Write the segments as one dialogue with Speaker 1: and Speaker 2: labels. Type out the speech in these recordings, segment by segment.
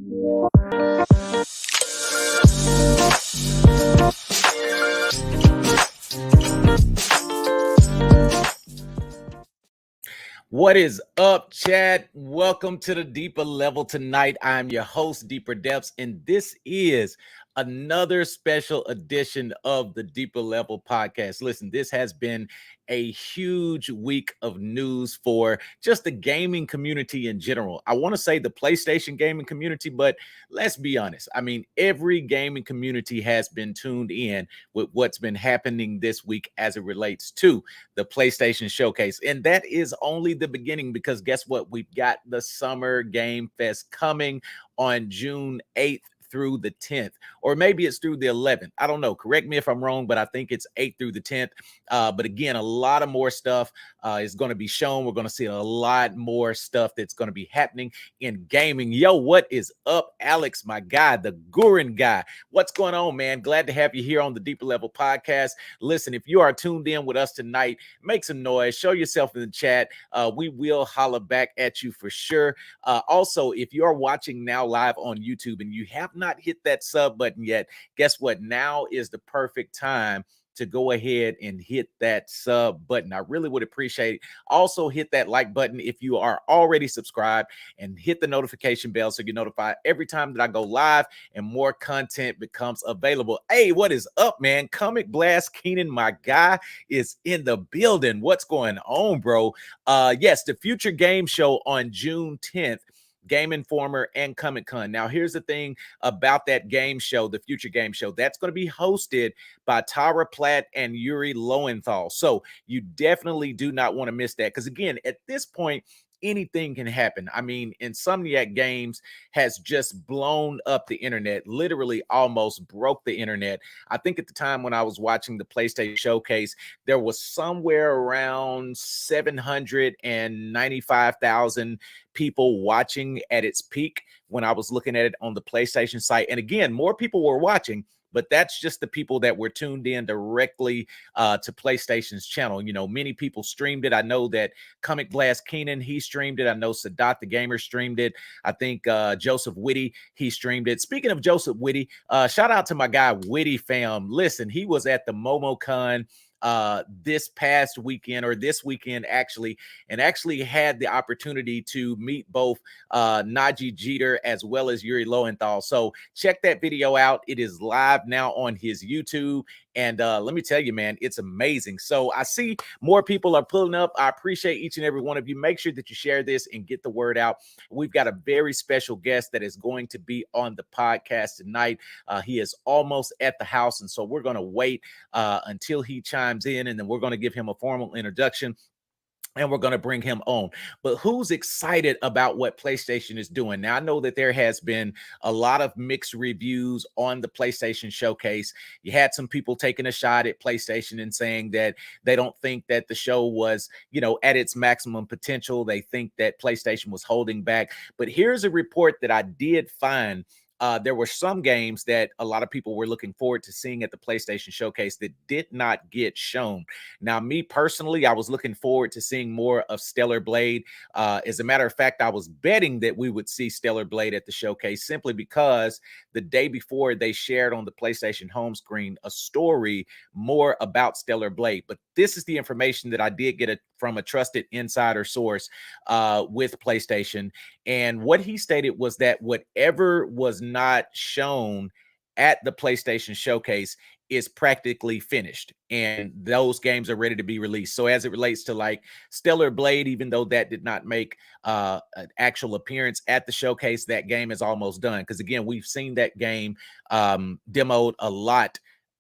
Speaker 1: What is up, chat? Welcome to the Deeper Level tonight. I'm your host, Deeper Depths, and this is another special edition of the Deeper Level podcast. Listen, this has been a huge week of news for just the gaming community in general. I want to say the PlayStation gaming community, but let's be honest. I mean, every gaming community has been tuned in with what's been happening this week as it relates to the PlayStation Showcase. And that is only the beginning, because guess what? We've got the Summer Game Fest coming on June 8th through the 10th, or maybe it's through the 11th. I don't know. Correct me if I'm wrong, but I think it's 8th through the 10th. But again, a lot of more stuff is going to be shown. We're going to see a lot more stuff that's going to be happening in gaming. Yo, what is up, Alex, my guy, the Gurin guy? What's going on, man? Glad to have you here on the Deeper Level podcast. Listen, if you are tuned in with us tonight, make some noise, show yourself in the chat. We will holler back at you for sure. Also, if you are watching now live on YouTube and you have not hit that sub button yet, guess what? Now is the perfect time to go ahead and hit that sub button. I really would appreciate it. Also, hit that like button if you are already subscribed, and hit the notification bell so you're notified every time that I go live and more content becomes available. Hey, what is up, man? Comic Blast Keenan, my guy, is in the building. What's going on, bro? Yes, the Future Game Show on June 10th. Game Informer and Comic Con. Now, here's the thing about that game show, the Future Game Show. That's going to be hosted by Tara Platt and Yuri Lowenthal. So you definitely do not want to miss that, because again, at this point, anything can happen. I mean, Insomniac Games has just blown up the internet, literally almost broke the internet. I think at the time when I was watching the PlayStation Showcase, there was somewhere around 795,000 people watching at its peak when I was looking at it on the PlayStation site. And again, more people were watching, but that's just the people that were tuned in directly to PlayStation's channel. You know, many people streamed it. I know that Comic Blast Keenan, he streamed it. I know Sadat the Gamer streamed it. I think Joseph Whitty, he streamed it. Speaking of Joseph Whitty, shout out to my guy Whitty fam. Listen, he was at the MomoCon this past weekend, or this weekend actually, and actually had the opportunity to meet both Najee Jeter as well as Yuri Lowenthal. So check that video out. It is live now on his YouTube. And let me tell you, man, it's amazing. So I see more people are pulling up. I appreciate each and every one of you. Make sure that you share this and get the word out. We've got a very special guest that is going to be on the podcast tonight. He is almost at the house, and so we're going to wait until he chimes in, and then we're going to give him a formal introduction, and we're going to bring him on. But who's excited about what PlayStation is doing? Now, I know that there has been a lot of mixed reviews on the PlayStation Showcase. You had some people taking a shot at PlayStation and saying that they don't think that the show was, you know, at its maximum potential. They think that PlayStation was holding back. But here's a report that I did find. There were some games that a lot of people were looking forward to seeing at the PlayStation Showcase that did not get shown. Now, me personally, I was looking forward to seeing more of Stellar Blade. As a matter of fact, I was betting that we would see Stellar Blade at the showcase, simply because the day before they shared on the PlayStation home screen a story more about Stellar Blade. But this is the information that I did get from a trusted insider source with PlayStation. And what he stated was that whatever was not shown at the PlayStation Showcase is practically finished, and those games are ready to be released. So as it relates to like Stellar Blade, even though that did not make an actual appearance at the showcase, that game is almost done. Because again, we've seen that game demoed a lot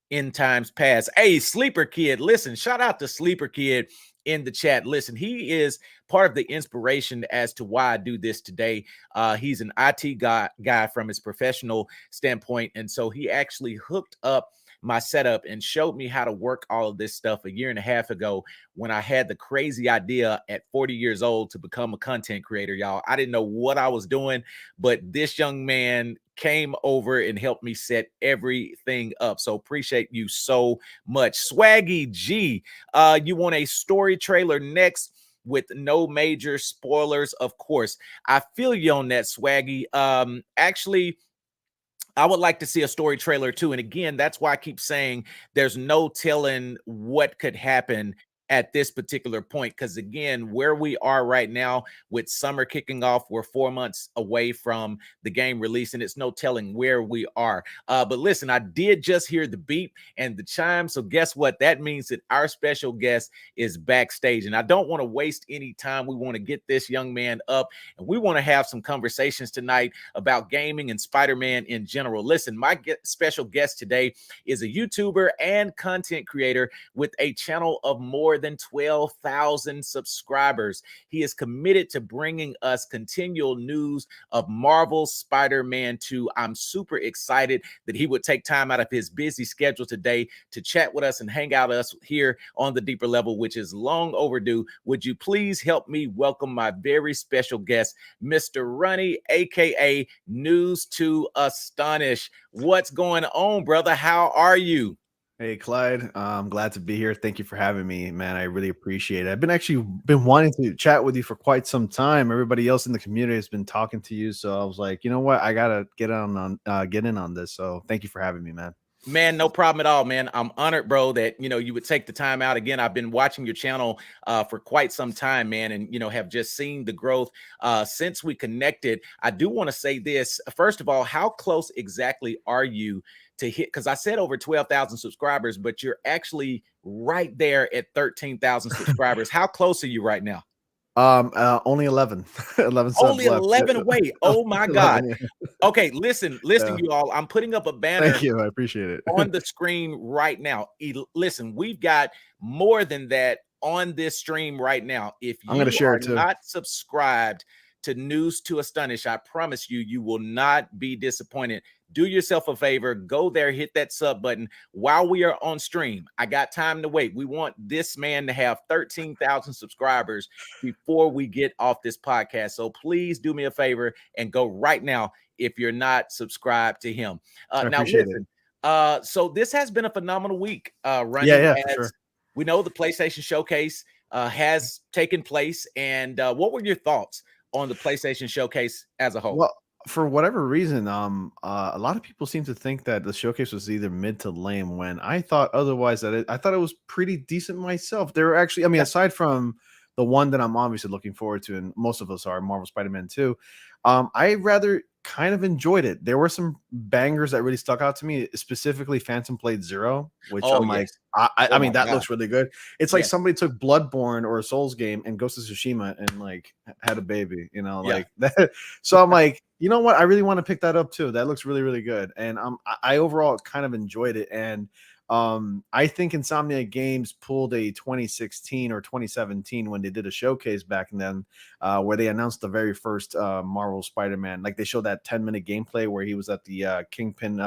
Speaker 1: in times past. Hey, Sleeper Kid, listen, shout out to Sleeper Kid in the chat. Listen, he is part of the inspiration as to why I do this today. He's an IT guy from his professional standpoint, and so he actually hooked up my setup and showed me how to work all of this stuff a year and a half ago, when I had the crazy idea at 40 years old to become a content creator. Y'all, I didn't know what I was doing, but this young man came over and helped me set everything up. So appreciate you so much. Swaggy G, you want a story trailer next? with no major spoilers. Of course, I feel you on that, Swaggy. Actually, I would like to see a story trailer too. And again, that's why I keep saying there's no telling what could happen at this particular point. Because again, where we are right now with summer kicking off, we're 4 months away from the game release, and it's no telling where we are. But listen, I did just hear the beep and the chime. So guess what? That means that our special guest is backstage. And I don't want to waste any time. We want to get this young man up, and we want to have some conversations tonight about gaming and Spider-Man in general. Listen, my special guest today is a YouTuber and content creator with a channel of more than 12,000 subscribers. He is committed to bringing us continual news of Marvel Spider-Man 2. I'm super excited that he would take time out of his busy schedule today to chat with us and hang out with us here on The Deeper Level, which is long overdue. Would you please help me welcome my very special guest, Mr. Ronnie A.K.A. News to Astonish. What's going on, brother? How are you?
Speaker 2: Hey, Clyde. I'm glad to be here. Thank you for having me, man. I really appreciate it. I've been wanting to chat with you for quite some time. Everybody else in the community has been talking to you, so I was like, you know what? I gotta get in on this. So thank you for having me, man.
Speaker 1: Man, no problem at all, man. I'm honored, bro, that you would take the time out. Again, I've been watching your channel for quite some time, man, and have just seen the growth since we connected. I do want to say this. First of all, how close exactly are you to hit? Because I said over 12,000 subscribers, but you're actually right there at 13,000 subscribers. How close are you right now?
Speaker 2: Only 11, 11 subs
Speaker 1: Only
Speaker 2: left.
Speaker 1: 11 away. Oh my God.
Speaker 2: 11, yeah.
Speaker 1: Okay, listen,
Speaker 2: Yeah.
Speaker 1: you all. I'm putting up a banner
Speaker 2: Thank you. I appreciate it.
Speaker 1: on the screen right now. Listen, we've got more than that on this stream right now. If
Speaker 2: I'm
Speaker 1: you
Speaker 2: gonna share
Speaker 1: are
Speaker 2: it too.
Speaker 1: not subscribed to News to Astonish, I promise you, you will not be disappointed. Do yourself a favor, go there, hit that sub button while we are on stream. I got time to wait. We want this man to have 13,000 subscribers before we get off this podcast. So please do me a favor and go right now if you're not subscribed to him.
Speaker 2: I
Speaker 1: Now,
Speaker 2: appreciate it.
Speaker 1: listen, so this has been a phenomenal week,
Speaker 2: Yeah,
Speaker 1: running
Speaker 2: yeah, for
Speaker 1: as
Speaker 2: sure.
Speaker 1: we know the PlayStation Showcase has taken place. And what were your thoughts on the PlayStation Showcase as a whole?
Speaker 2: Well, for whatever reason, a lot of people seem to think that the showcase was either mid to lame when I thought otherwise. I thought it was pretty decent myself. There were actually, I mean,
Speaker 1: Yeah.
Speaker 2: aside from the one that I'm obviously looking forward to, and most of us are Marvel Spider-Man 2, I rather kind of enjoyed it. There were some bangers that really stuck out to me, specifically Phantom Blade Zero, which
Speaker 1: Oh,
Speaker 2: I'm like,
Speaker 1: yes.
Speaker 2: I
Speaker 1: Oh, my
Speaker 2: mean, that
Speaker 1: God.
Speaker 2: looks really good. It's like
Speaker 1: Yes.
Speaker 2: somebody took Bloodborne or a Souls game and Ghost of Tsushima and like had a baby,
Speaker 1: Yeah.
Speaker 2: like that. So I'm like, you know what? I really want to pick that up too. That looks really, really good. And I overall kind of enjoyed it. And I think Insomniac Games pulled a 2016 or 2017 when they did a showcase back then, where they announced the very first Marvel Spider-Man. Like they showed that 10-minute gameplay where he was at the Kingpin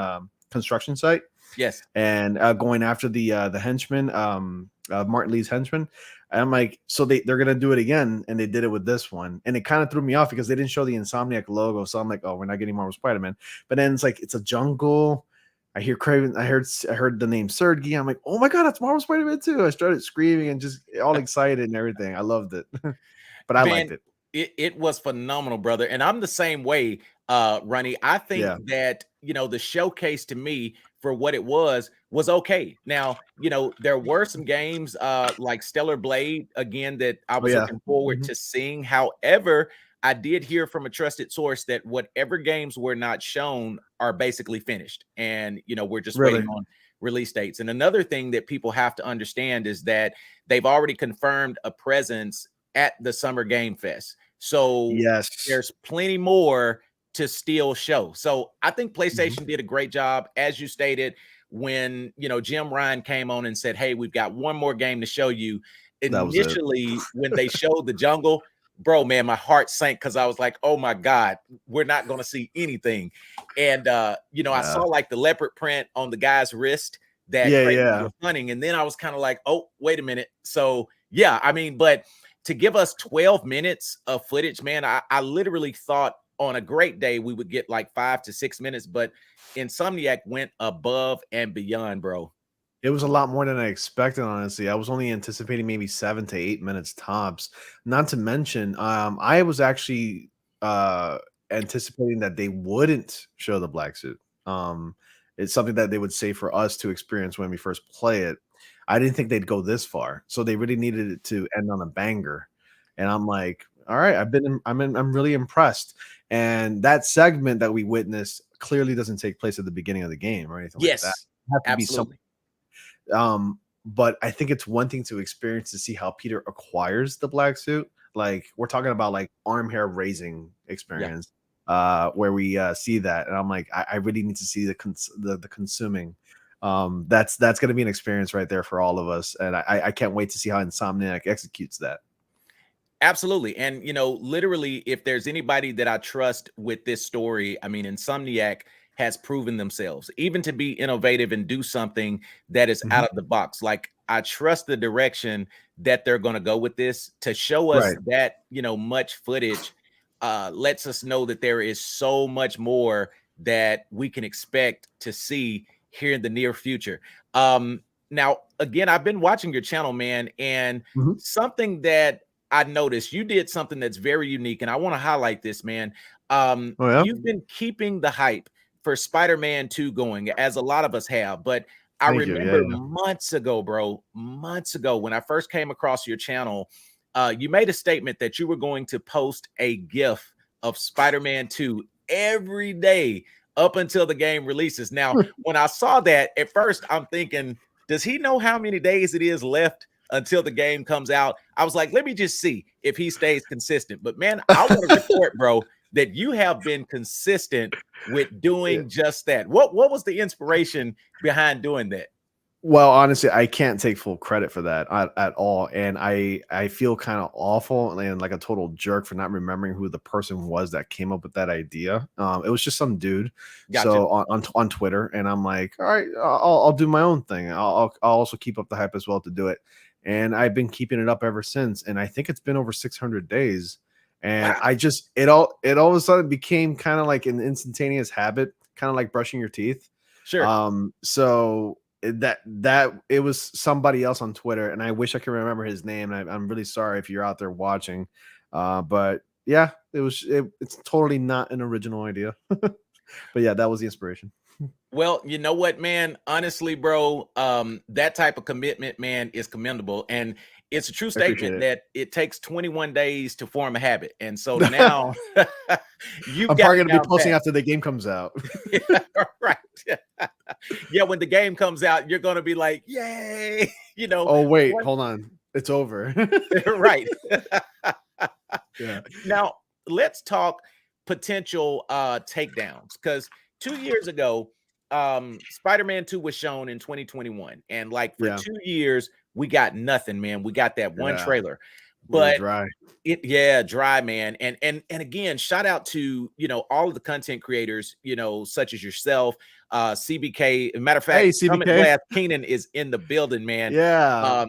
Speaker 2: construction site
Speaker 1: Yes.
Speaker 2: and going after the henchman, Martin Lee's henchman. And I'm like, so they're gonna do it again, and they did it with this one, and it kind of threw me off because they didn't show the Insomniac logo. So I'm like, oh, we're not getting Marvel Spider-Man. But then it's like it's a jungle. I hear Craven. I heard the name Sergey. I'm like, oh my god, that's Marvel Spider-Man too. I started screaming and just all excited and everything. I loved it, but I liked
Speaker 1: Man,
Speaker 2: it.
Speaker 1: it was phenomenal, brother. And I'm the same way, Ronnie. I think
Speaker 2: Yeah.
Speaker 1: that, the showcase to me for what it was okay. Now, there were some games like Stellar Blade, again, that I
Speaker 2: Oh
Speaker 1: was
Speaker 2: yeah.
Speaker 1: looking forward
Speaker 2: Mhm.
Speaker 1: to seeing. However, I did hear from a trusted source that whatever games were not shown are basically finished. And, we're just waiting
Speaker 2: Really.
Speaker 1: on release dates. And another thing that people have to understand is that they've already confirmed a presence at the Summer Game Fest. So
Speaker 2: Yes.
Speaker 1: there's plenty more to still show. So I think
Speaker 2: Mhm.
Speaker 1: PlayStation did a great job, as you stated, when Jim Ryan came on and said, "Hey, we've got one more game to show you."
Speaker 2: That was it.
Speaker 1: Initially, when they showed the jungle, bro, man, my heart sank because I was like, "Oh my God, we're not going to see anything." And I saw
Speaker 2: Yeah.
Speaker 1: like the leopard print on the guy's wrist that
Speaker 2: Yeah.
Speaker 1: Kratos
Speaker 2: Yeah.
Speaker 1: was hunting, and then I was kind of like, "Oh, wait a minute." So yeah, I mean, but to give us 12 minutes of footage, man, I literally thought on a great day we would get like 5 to 6 minutes, but Insomniac went above and beyond, bro.
Speaker 2: It was a lot more than I expected, honestly. I was only anticipating maybe 7 to 8 minutes tops. Not to mention, I was actually uh anticipating that they wouldn't show the black suit. Um, it's something that they would say for us to experience when we first play it. I didn't think they'd go this far, so they really needed it to end on a banger. And I'm like, all right, I'm really impressed. And that segment that we witnessed clearly doesn't take place at the beginning of the game or anything like that.
Speaker 1: Yes,
Speaker 2: It have to be some
Speaker 1: absolutely.
Speaker 2: but I think it's one thing to experience to see how Peter acquires the black suit. Like we're talking about like arm hair raising
Speaker 1: Yeah.
Speaker 2: experience, where we see that, and I'm like, I really need to see the consuming. That's going to be an experience right there for all of us, and I can't wait to see how Insomniac executes that.
Speaker 1: Absolutely. And, literally, if there's anybody that I trust with this story, I mean, Insomniac has proven themselves, even to be innovative and do something that is
Speaker 2: Mhm.
Speaker 1: out of the box. Like, I trust the direction that they're going to go with this to show us
Speaker 2: Right.
Speaker 1: that, much footage lets us know that there is so much more that we can expect to see here in the near future. Now, again, I've been watching your channel, man, and
Speaker 2: Mhm.
Speaker 1: something that I noticed you did something that's very unique, and I want to highlight this, man.
Speaker 2: Oh yeah.
Speaker 1: You've been keeping the hype for Spider-Man 2 going, as a lot of us have. But I
Speaker 2: Thank you. Yeah.
Speaker 1: remember
Speaker 2: Yeah.
Speaker 1: months ago, bro, months ago, when I first came across your channel, you made a statement that you were going to post a GIF of Spider-Man 2 every day up until the game releases. Now, when I saw that, at first I'm thinking, does he know how many days it is left until the game comes out? I was like, let me just see if he stays consistent. But man, I want to report, bro, that you have been consistent with
Speaker 2: Yeah.
Speaker 1: doing just that. What was the inspiration behind doing that?
Speaker 2: Well, honestly, I can't take full credit for that at all, and I feel kind of awful and like a total jerk for not remembering who the person was that came up with that idea. It was just some dude,
Speaker 1: Gotcha.
Speaker 2: so on Twitter, and I'm like, all right, I'll do my own thing. I'll also keep up the hype as well to do it, and I've been keeping it up ever since, and I think it's been over 600 days, and
Speaker 1: Wow.
Speaker 2: I just it all of a sudden became kind of like an instantaneous habit, kind of like brushing your teeth.
Speaker 1: Sure.
Speaker 2: So that it was somebody else on Twitter, and I wish I could remember his name. And I'm really sorry if you're out there watching, but yeah, it's totally not an original idea. But yeah, that was the inspiration.
Speaker 1: Well, you know what, man? Honestly, bro, that type of commitment, man, is commendable. And it's a true
Speaker 2: I appreciate
Speaker 1: statement
Speaker 2: it.
Speaker 1: that it takes 21 days to form a habit. And so now you've
Speaker 2: I'm
Speaker 1: got
Speaker 2: probably
Speaker 1: it
Speaker 2: gonna be
Speaker 1: down
Speaker 2: posting
Speaker 1: pat.
Speaker 2: after the game comes out.
Speaker 1: Yeah, right. Yeah, when the game comes out, you're gonna be like, yay,
Speaker 2: Oh wait,
Speaker 1: one
Speaker 2: hold on, it's over.
Speaker 1: right.
Speaker 2: Yeah,
Speaker 1: Now, let's talk potential takedowns, because 2 years ago, Spider-Man 2 was shown in 2021, and like for
Speaker 2: yeah,
Speaker 1: 2 years we got nothing, man. We got that one
Speaker 2: yeah.
Speaker 1: trailer,
Speaker 2: We were
Speaker 1: but
Speaker 2: dry.
Speaker 1: yeah, dry, man. And again, shout out to all of the content creators, such as yourself, CBK. Matter of
Speaker 2: Hey,
Speaker 1: fact, Summit
Speaker 2: CBK.
Speaker 1: Blast Keenan is in the building, man.
Speaker 2: Yeah,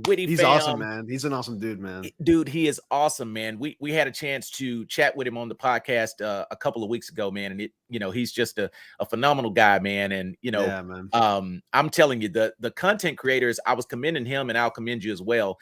Speaker 1: Witty
Speaker 2: he's awesome,
Speaker 1: fam,
Speaker 2: man. He's an awesome dude, man.
Speaker 1: dude, he is awesome, man. We had a chance to chat with him on the podcast a couple of weeks ago, man. And he's just a phenomenal guy, man. And
Speaker 2: Yeah, man.
Speaker 1: I'm telling you, the content creators, I was commending him, and I'll commend you as well,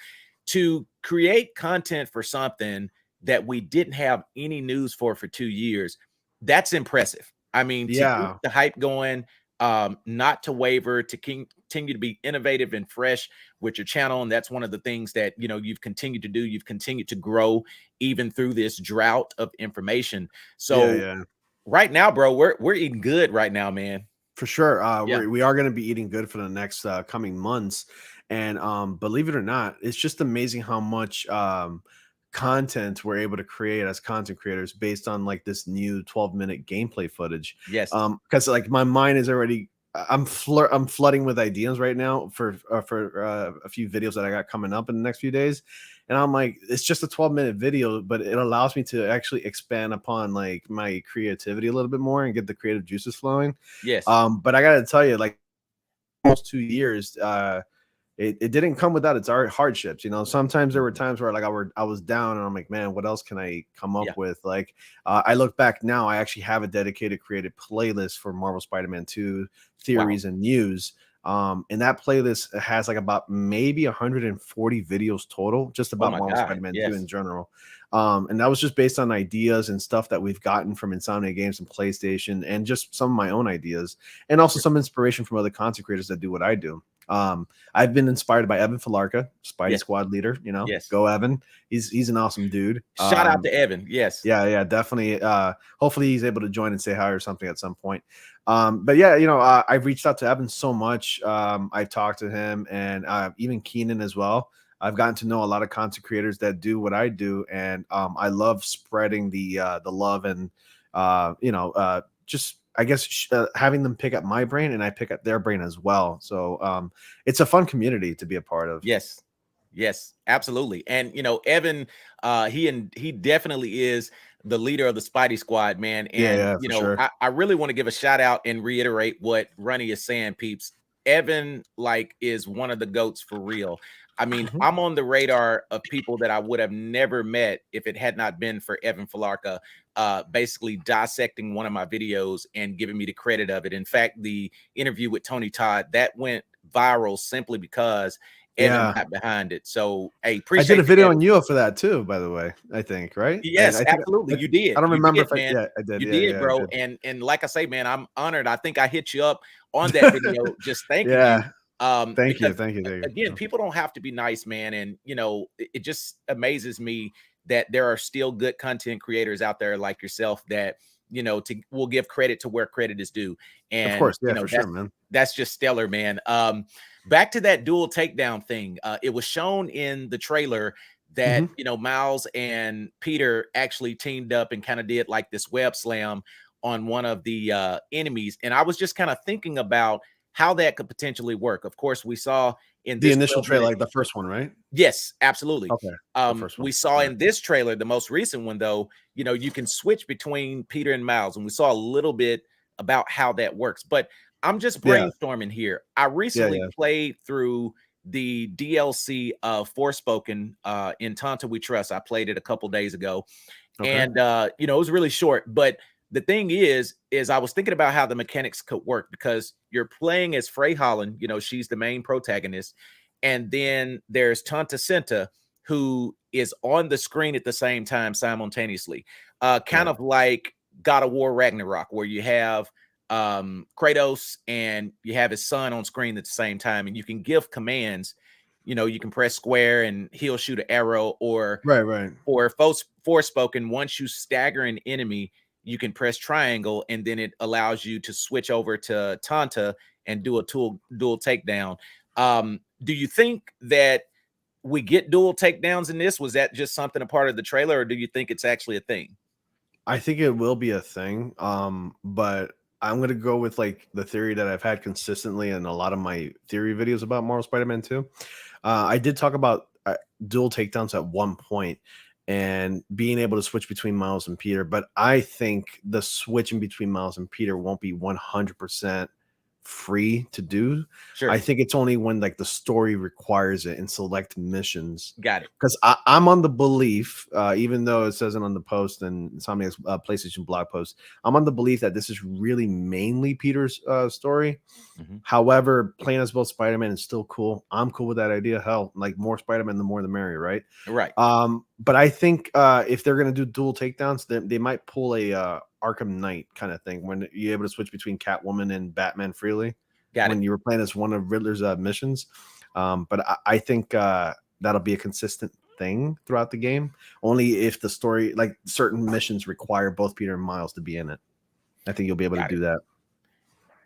Speaker 1: to create content for something that we didn't have any news for 2 years. That's impressive. I mean, to keep
Speaker 2: Yeah,
Speaker 1: the hype going, not to waver, to continue to be innovative and fresh with your channel. And that's one of the things that you've continued to do. You've continued to grow even through this drought of information.
Speaker 2: yeah,
Speaker 1: So
Speaker 2: yeah.
Speaker 1: right now, bro, we're eating good right now, man.
Speaker 2: For sure.
Speaker 1: Yeah.
Speaker 2: We are going to be eating good for the next coming months. And believe it or not, it's just amazing how much content we're able to create as content creators based on like this new 12-minute gameplay footage.
Speaker 1: Yes.
Speaker 2: Because like my mind is already I'm flooding with ideas right now for a few videos that I got coming up in the next few days. And I'm like, it's just a 12-minute video, but it allows me to actually expand upon like my creativity a little bit more and get the creative juices flowing.
Speaker 1: Yes.
Speaker 2: But I gotta tell you, like almost 2 years, it didn't come without its hardships. Sometimes there were times where like I was down and I'm like, man, what else can I come up
Speaker 1: Yeah.
Speaker 2: with? Like, I look back now, I actually have a dedicated created playlist for Marvel Spider-Man 2
Speaker 1: Wow.
Speaker 2: theories and news. And that playlist has like about maybe 140 videos total, just
Speaker 1: Oh
Speaker 2: about
Speaker 1: my
Speaker 2: Marvel
Speaker 1: God.
Speaker 2: Spider-Man 2 in
Speaker 1: Yes.
Speaker 2: general. And that was just based on ideas and stuff that we've gotten from Insomniac Games and PlayStation, and just some of my own ideas, and also some inspiration from other content creators that do what I do. I've been inspired by Evan Falarca, Spidey
Speaker 1: Yes.
Speaker 2: Squad leader.
Speaker 1: Yes.
Speaker 2: Go Evan. He's an awesome dude.
Speaker 1: Shout out to Evan. Yes.
Speaker 2: Yeah, definitely. Hopefully he's able to join and say hi or something at some point. But yeah, I've reached out to Evan so much. I've talked to him, and even Keenan as well. I've gotten to know a lot of content creators that do what I do, and I love spreading the love and just I guess having them pick up my brain and I pick up their brain as well. So it's a fun community to be a part of.
Speaker 1: Yes. Yes, absolutely. And Evan, he definitely is the leader of the Spidey Squad, man. And
Speaker 2: Yeah, for sure.
Speaker 1: I really want to give a shout out and reiterate what Ronnie is saying, peeps. Evan is one of the goats for real. I mean,
Speaker 2: Mhm.
Speaker 1: I'm on the radar of people that I would have never met if it had not been for Evan Falarca basically dissecting one of my videos and giving me the credit of it. In fact, the interview with Tony Todd that went viral simply because Evan
Speaker 2: Yeah.
Speaker 1: got behind it. So, hey,
Speaker 2: I
Speaker 1: appreciate
Speaker 2: did a video
Speaker 1: Evan.
Speaker 2: on you for that too, by the way. I think, right?
Speaker 1: Yes,
Speaker 2: I think
Speaker 1: absolutely. You did.
Speaker 2: I don't
Speaker 1: You
Speaker 2: remember
Speaker 1: did,
Speaker 2: if I
Speaker 1: man.
Speaker 2: yeah, I did.
Speaker 1: You
Speaker 2: Yeah,
Speaker 1: did,
Speaker 2: yeah, I
Speaker 1: bro.
Speaker 2: did.
Speaker 1: And like I say, man, I'm honored. I think I hit you up on that video just thanking you.
Speaker 2: Yeah. Thank you.
Speaker 1: Because
Speaker 2: Thank you.
Speaker 1: again, people don't have to be nice, man. And it just amazes me that there are still good content creators out there like yourself that will give credit to where credit is due.
Speaker 2: Of
Speaker 1: And
Speaker 2: course, yeah, for sure, man.
Speaker 1: that's just stellar, man. Back to that dual takedown thing. It was shown in the trailer that
Speaker 2: Mhm.
Speaker 1: Miles and Peter actually teamed up and kind of did like this web slam on one of the enemies. And I was just kind of thinking about how that could potentially work. Of course, we saw in
Speaker 2: The
Speaker 1: this
Speaker 2: initial
Speaker 1: 12
Speaker 2: trailer,
Speaker 1: minute.
Speaker 2: like the first one, right?
Speaker 1: Yes, absolutely.
Speaker 2: Okay. The first one.
Speaker 1: We saw
Speaker 2: All
Speaker 1: in this trailer, the most recent one, though, you can switch between Peter and Miles, and we saw a little bit about how that works. But I'm just
Speaker 2: Yeah.
Speaker 1: brainstorming here. I recently
Speaker 2: Yeah.
Speaker 1: played through the DLC of Forspoken in Tanta We Trust. I played it a couple days ago,
Speaker 2: Okay.
Speaker 1: and it was really short. But the thing is I was thinking about how the mechanics could work because you're playing as Frey Holland. She's the main protagonist. And then there's Tanta Senta, who is on the screen at the same time simultaneously. Kind of like God of War Ragnarok, where you have Kratos and you have his son on screen at the same time, and you can give commands. You can press square and he'll shoot an arrow, or
Speaker 2: Right.
Speaker 1: for Forspoken, once you stagger an enemy, you can press triangle, and then it allows you to switch over to Tanta and do a dual takedown. Do you think that we get dual takedowns in this? Was that just something a part of the trailer, or do you think it's actually a thing?
Speaker 2: I think it will be a thing. But I'm gonna go with like the theory that I've had consistently in a lot of my theory videos about Marvel Spider-Man 2. I did talk about dual takedowns at one point and being able to switch between Miles and Peter, but I think the switching between Miles and Peter won't be 100% free to do.
Speaker 1: Sure.
Speaker 2: I think it's only when like the story requires it in select missions.
Speaker 1: Got it.
Speaker 2: Because I'm on the belief, even though it says it on the post and Insomniac's PlayStation blog post, I'm on the belief that this is really mainly Peter's story. However, playing as both Spider-Man is still cool. I'm cool with that idea. Hell, like more Spider-Man, the more the merrier, right?
Speaker 1: Right.
Speaker 2: But I think if they're gonna do dual takedowns, they might pull a Arkham Knight kind of thing when you're able to switch between Catwoman and Batman freely. When you were playing as one of Riddler's missions. But I think that'll be a consistent thing throughout the game. Only if the story, like certain missions, require both Peter and Miles to be in it. I think you'll be able to do that.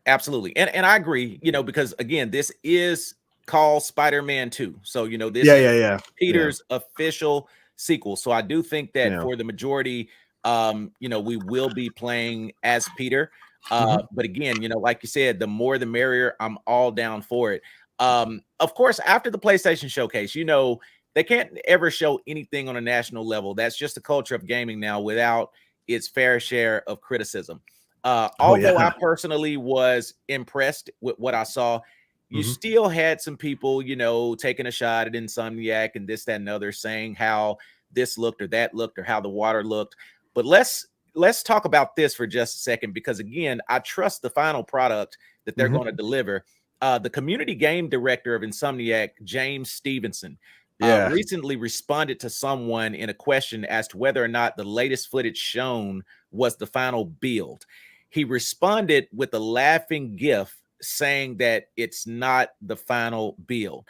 Speaker 1: Absolutely. And I agree, because again, this is called Spider-Man 2. So, this
Speaker 2: is
Speaker 1: Peter's official sequel. So I do think that for the majority, we will be playing as Peter. But again, like you said, the more the merrier. I'm all down for it. Of course, after the PlayStation showcase, they can't ever show anything on a national level. That's just the culture of gaming now without its fair share of criticism. Although I personally was impressed with what I saw, you still had some people, taking a shot at Insomniac and this, that, and other, saying how this looked or that looked or how the water looked. But let's talk about this for just a second, because again, I trust the final product that they're going to deliver. the community game director of Insomniac, James Stevenson,
Speaker 2: Yeah.
Speaker 1: recently responded to someone in a question as to whether or not the latest footage shown was the final build. He responded with a laughing gif saying that it's not the final build.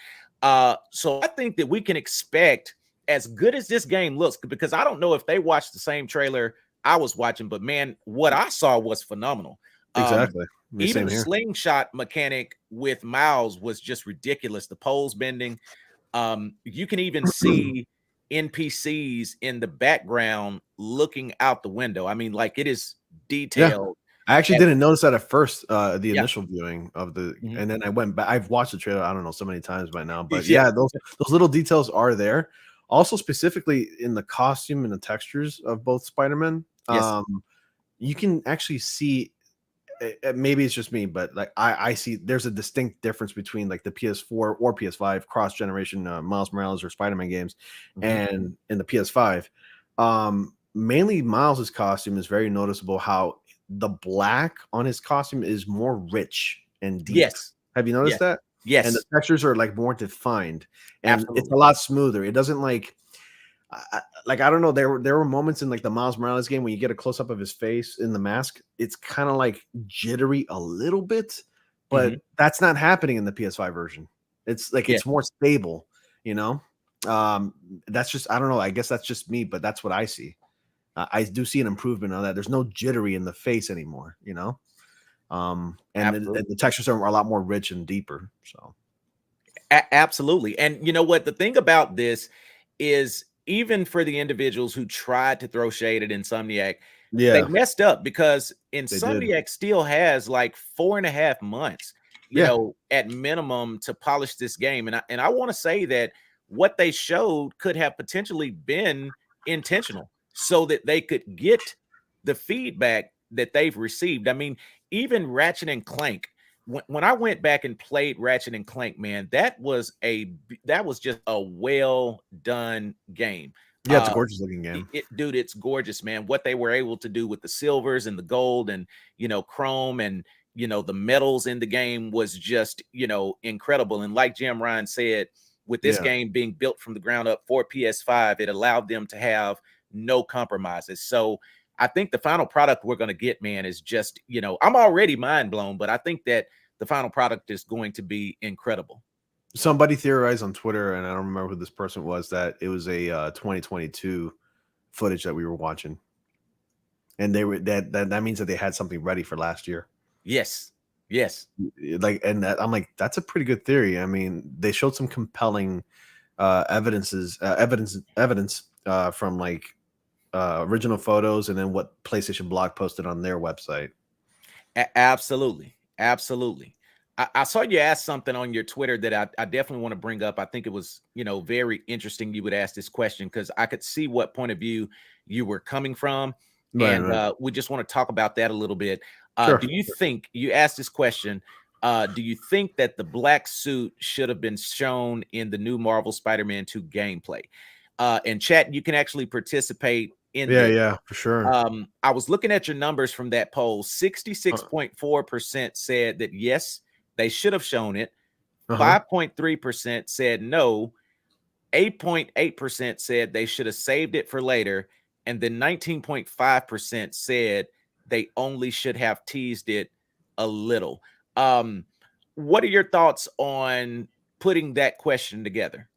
Speaker 1: So I think that we can expect, as good as this game looks, because I don't know if they watched the same trailer I was watching, but man, what I saw was phenomenal.
Speaker 2: Exactly.
Speaker 1: Even
Speaker 2: Same
Speaker 1: the
Speaker 2: here.
Speaker 1: slingshot mechanic with Miles was just ridiculous. The poles bending. You can even see NPCs in the background looking out the window. I mean, like, it is
Speaker 2: Yeah.
Speaker 1: detailed.
Speaker 2: I actually didn't notice that at first, the
Speaker 1: Yeah.
Speaker 2: initial viewing of the,
Speaker 1: Mhm.
Speaker 2: and then I went back. I've watched the trailer, I don't know, so many times by now, but
Speaker 1: Yeah.
Speaker 2: yeah, those little details are there. Also, specifically in the costume and the textures of both Spider-Man,
Speaker 1: Yes.
Speaker 2: you can actually see. Maybe it's just me, but like I see there's a distinct difference between like the PS4 or PS5 cross generation Miles Morales or Spider-Man games,
Speaker 1: Mhm.
Speaker 2: and in the PS5. Mainly Miles's costume is very noticeable. How the black on his costume is more rich and deep.
Speaker 1: Yes.
Speaker 2: Have you noticed
Speaker 1: Yes.
Speaker 2: that? And the
Speaker 1: Yes.
Speaker 2: textures are like more defined, and it's
Speaker 1: Absolutely.
Speaker 2: a lot smoother. It doesn't like like I don't know. There were moments in like the Miles Morales game when you get a close up of his face in the mask. It's kind of like jittery a little bit,
Speaker 1: Mhm.
Speaker 2: but that's not happening in the PS5 version. It's like
Speaker 1: Yeah.
Speaker 2: it's more stable. You know, that's just I don't know. I guess that's just me, but that's what I see. I do see an improvement on that. There's no jittery in the face anymore. You know, and
Speaker 1: Absolutely.
Speaker 2: the textures are a lot more rich and deeper. So
Speaker 1: Absolutely. And you know what? The thing about this is, even for the individuals who tried to throw shade at Insomniac, they
Speaker 2: yeah,
Speaker 1: messed up, because
Speaker 2: they did.
Speaker 1: Insomniac still has like 4.5 months,
Speaker 2: Yeah,
Speaker 1: at minimum, to polish this game. And I want to say that what they showed could have potentially been intentional so that they could get the feedback that they've received. I mean, even Ratchet and Clank, when I went back and played Ratchet and Clank, man, that was just a well done game.
Speaker 2: yeah, it's a gorgeous looking game.
Speaker 1: Dude, it's gorgeous, man. What they were able to do with the silvers and the gold and chrome and the metals in the game was just incredible. And like Jim Ryan said, with this
Speaker 2: Yeah.
Speaker 1: game being built from the ground up for PS5, it allowed them to have no compromises. So I think the final product we're going to get, man, is just, I'm already mind blown, but I think that the final product is going to be incredible.
Speaker 2: Somebody theorized on Twitter, and I don't remember who this person was, that it was a 2022 footage that we were watching, and they were that means that they had something ready for last year.
Speaker 1: Yes. Yes.
Speaker 2: Like, and I'm like, that's a pretty good theory. I mean, they showed some compelling evidence from like original photos, and then what PlayStation Blog posted on their website.
Speaker 1: Absolutely. Absolutely. I saw you ask something on your Twitter that I definitely want to bring up. I think it was, very interesting you would ask this question, because I could see what point of view you were coming from.
Speaker 2: Right,
Speaker 1: And
Speaker 2: right.
Speaker 1: we just want to talk about that a little bit.
Speaker 2: Sure.
Speaker 1: Do you think, you asked this question, do you think that the black suit should have been shown in the new Marvel Spider-Man 2 gameplay? And chat, you can actually participate in
Speaker 2: Yeah,
Speaker 1: this.
Speaker 2: yeah, for sure.
Speaker 1: I was looking at your numbers from that poll. 66.4% said that yes, they should have shown it.
Speaker 2: Uh-huh.
Speaker 1: 5.3% said no. 8.8% said they should have saved it for later. And then 19.5% said they only should have teased it a little. What are your thoughts on putting that question together?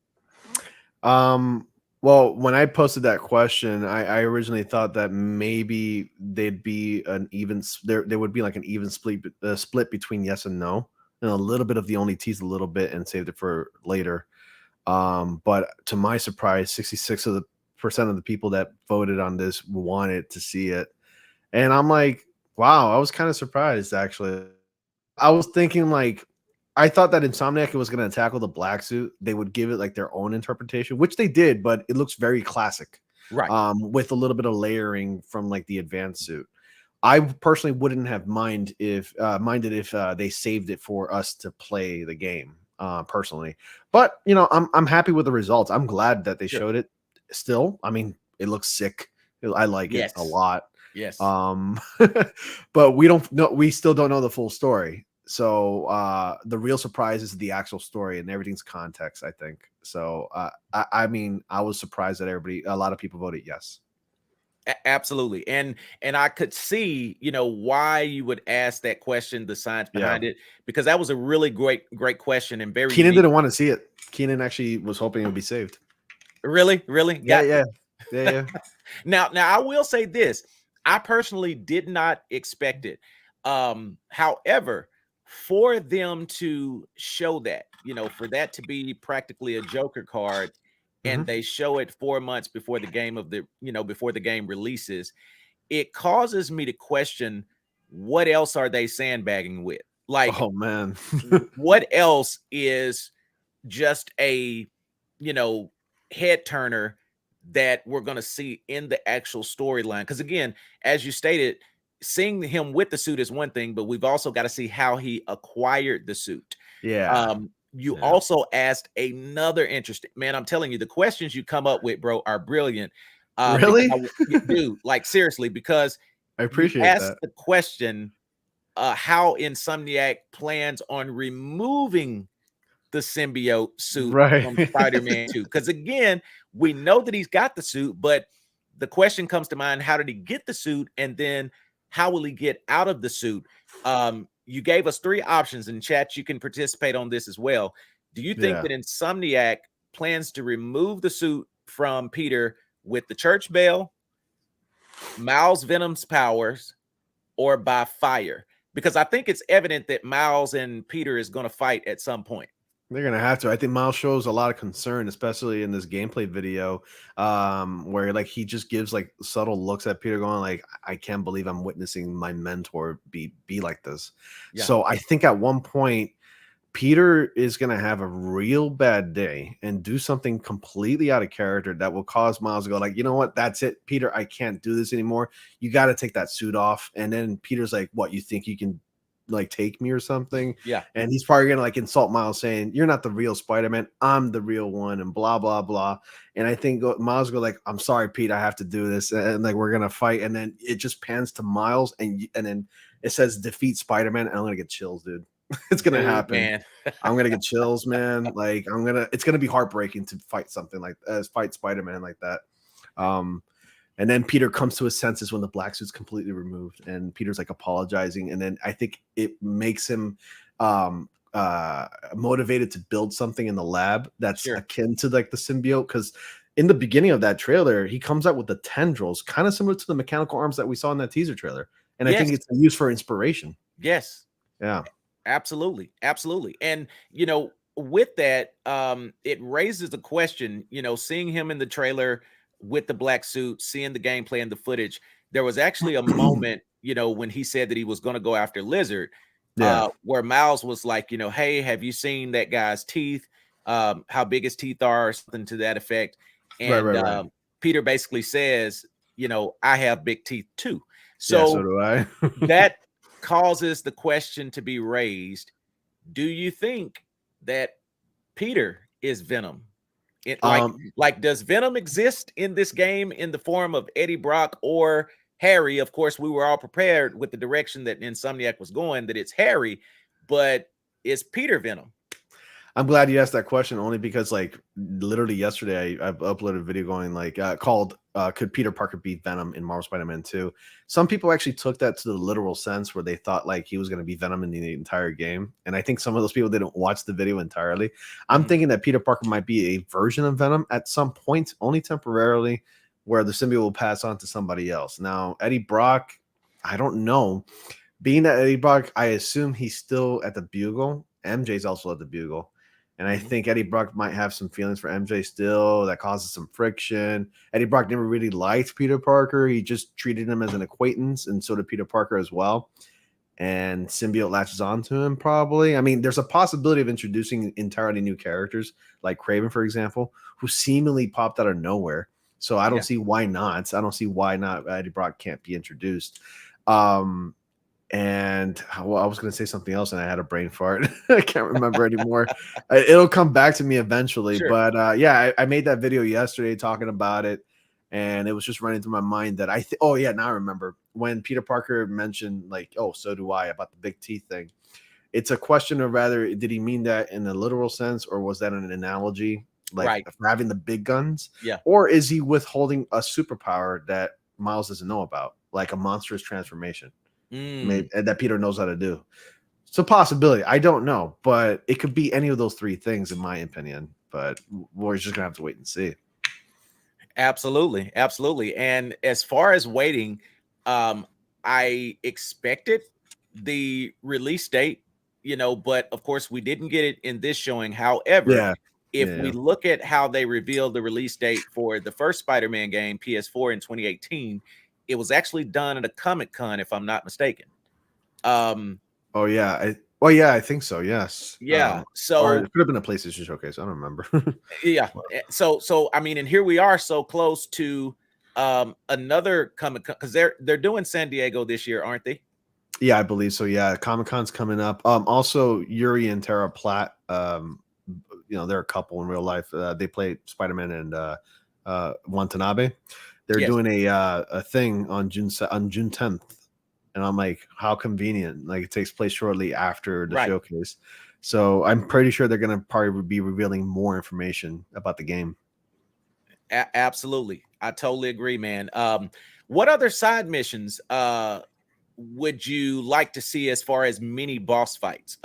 Speaker 2: Well, when I posted that question, I originally thought that maybe they'd be an even there would be like an even split between yes and no, and a little bit of the only teased a little bit and saved it for later. But to my surprise, 66% of the people that voted on this wanted to see it, and I'm like, wow, I was kind of surprised actually. I was thinking like I thought that Insomniac was going to tackle the black suit. They would give it like their own interpretation, which they did, but it looks very classic,
Speaker 1: Right.
Speaker 2: with a little bit of layering from like the advanced suit. I personally wouldn't have minded if they saved it for us to play the game, personally. But I'm happy with the results. I'm glad that they
Speaker 1: Sure.
Speaker 2: showed it. Still, I mean, it looks sick. I like it
Speaker 1: Yes.
Speaker 2: a lot.
Speaker 1: Yes.
Speaker 2: But we don't know. We still don't know the full story. So the real surprise is the actual story and everything's context, I think. So I mean, I was surprised that a lot of people voted yes.
Speaker 1: Absolutely. And I could see, why you would ask that question, the science behind it, because that was a really great question and very
Speaker 2: Keenan
Speaker 1: unique.
Speaker 2: didn't want to see it. Keenan actually was hoping it would be saved.
Speaker 1: Really?
Speaker 2: Yeah.
Speaker 1: Now I will say this. I personally did not expect it. However, for them to show that, for that to be practically a Joker card, and they show it 4 months before the game releases, it causes me to question, what else are they sandbagging with? Like,
Speaker 2: oh man,
Speaker 1: what else is just a head turner that we're going to see in the actual storyline? Because again, as you stated, seeing him with the suit is one thing, but we've also got to see how he acquired the suit. You also asked another interesting, man, I'm telling you, the questions you come up with, bro, are brilliant.
Speaker 2: Really?
Speaker 1: Dude, like seriously, because
Speaker 2: I appreciate
Speaker 1: you asked
Speaker 2: that.
Speaker 1: the question, how Insomniac plans on removing the symbiote suit from Spider-Man 2. Because again, we know that he's got the suit, but the question comes to mind, how did he get the suit? And then how will he get out of the suit? You gave us 3 options in chat. You can participate on this as well. Do you think that Insomniac plans to remove the suit from Peter with the church bell, Miles Venom's powers, or by fire? Because I think it's evident that Miles and Peter is going to fight at some point.
Speaker 2: They're gonna have to. I think Miles shows a lot of concern, especially in this gameplay video, where like he just gives like subtle looks at Peter, going like, "I can't believe I'm witnessing my mentor be like this." So I think at one point, Peter is gonna have a real bad day and do something completely out of character that will cause Miles to go like, "You know what? That's it, Peter. I can't do this anymore. You got to take that suit off." And then Peter's like, "What? You think you can like take me or something?" And he's probably gonna like insult Miles, saying, "You're not the real Spider-Man, I'm the real one," and blah blah blah. And I think Miles go like, "I'm sorry, Pete, I have to do this," and like we're gonna fight. And then it just pans to Miles, and then it says defeat Spider-Man, and I'm gonna get chills, dude. It's gonna happen,
Speaker 1: man.
Speaker 2: I'm gonna get chills, man. Like it's gonna be heartbreaking to fight something like fight Spider-Man like that. And then Peter comes to his senses when the black suit's completely removed, and Peter's like apologizing. And then I think it makes him motivated to build something in the lab that's akin to like the symbiote. Because in the beginning of that trailer, he comes out with the tendrils, kind of similar to the mechanical arms that we saw in that teaser trailer. And I think it's used for inspiration.
Speaker 1: Yes.
Speaker 2: Yeah.
Speaker 1: Absolutely. And with that, it raises the question, seeing him in the trailer with the black suit, seeing the gameplay and the footage, there was actually a moment, when he said that he was going to go after Lizard, where Miles was like, "Hey, have you seen that guy's teeth? How big his teeth are," something to that effect. And Peter basically says, "I have big teeth too." So
Speaker 2: do I.
Speaker 1: That causes the question to be raised. Do you think that Peter is Venom? Does Venom exist in this game in the form of Eddie Brock or Harry? Of course, we were all prepared with the direction that Insomniac was going, that it's Harry, but is Peter Venom?
Speaker 2: I'm glad you asked that question, only because like literally yesterday I uploaded a video going like called "Could Peter Parker be Venom in Marvel Spider-Man 2?" Some people actually took that to the literal sense where they thought like he was going to be Venom in the entire game, and I think some of those people didn't watch the video entirely. I'm thinking that Peter Parker might be a version of Venom at some point, only temporarily, where the symbiote will pass on to somebody else. Now Eddie Brock, I don't know. Being that Eddie Brock, I assume he's still at the Bugle. MJ's also at the Bugle. And I think Eddie Brock might have some feelings for MJ still. That causes some friction. Eddie Brock never really liked Peter Parker. He just treated him as an acquaintance, and so did Peter Parker as well. And symbiote latches onto him probably. I mean, there's a possibility of introducing entirely new characters, like Kraven, for example, who seemingly popped out of nowhere. So I don't see why not. I don't see why not Eddie Brock can't be introduced. And I was going to say something else, and I had a brain fart. I can't remember anymore. It'll come back to me eventually. But I made that video yesterday talking about it, and it was just running through my mind that now I remember when Peter Parker mentioned like, "Oh, so do I," about the big teeth thing. It's a question of rather did he mean that in a literal sense, or was that an analogy, like
Speaker 1: Right.
Speaker 2: for having the big guns,
Speaker 1: Yeah.
Speaker 2: or is he withholding a superpower that Miles doesn't know about, like a monstrous transformation, maybe and that Peter knows how to do? It's a possibility. I don't know, but it could be any of those three things, in my opinion. But we're just gonna have to wait and see.
Speaker 1: Absolutely, absolutely. And as far as waiting, I expected the release date, but of course we didn't get it in this showing. However,
Speaker 2: Yeah,
Speaker 1: if we
Speaker 2: yeah.
Speaker 1: look at how they revealed the release date for the first Spider-Man game, PS4 in 2018, it was actually done at a Comic-Con, if I'm not mistaken.
Speaker 2: Oh yeah. Yeah, I think so. Yes.
Speaker 1: Yeah.
Speaker 2: Or it
Speaker 1: So
Speaker 2: could have been a PlayStation showcase. I don't remember.
Speaker 1: yeah. So I mean, and here we are so close to another Comic-Con, because they're doing San Diego this year, aren't they?
Speaker 2: Yeah, I believe so. Yeah, Comic-Con's coming up. Also Yuri and Tara Platt, they're a couple in real life. They play Spider-Man and Watanabe. They're
Speaker 1: Yes.
Speaker 2: doing a thing on June 10th. And I'm like, how convenient. Like it takes place shortly after the
Speaker 1: Right.
Speaker 2: showcase. So I'm pretty sure they're gonna probably be revealing more information about the game.
Speaker 1: Absolutely. I totally agree, man. What other side missions would you like to see as far as mini boss fights?